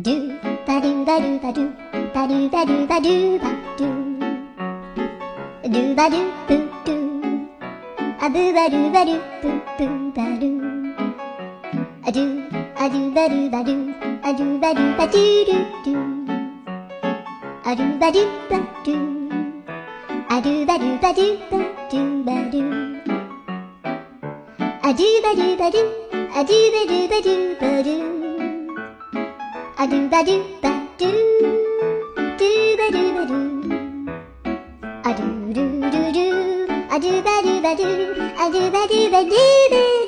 ドゥバドゥバドゥバドゥバドゥバドゥバドゥバドゥドゥバドゥブドゥアブバドゥバドゥブブバドゥアドゥアドゥバドゥバドゥアドゥバドゥバドゥドゥドゥアドゥバドゥバドゥアドゥバドゥバドゥバドゥバドゥアドゥバドゥバドゥアドゥバドゥバドゥバドゥアドゥバドゥバドゥドゥバドゥバドゥアドゥルルルアドゥバドゥバドゥアドゥバドゥバドゥ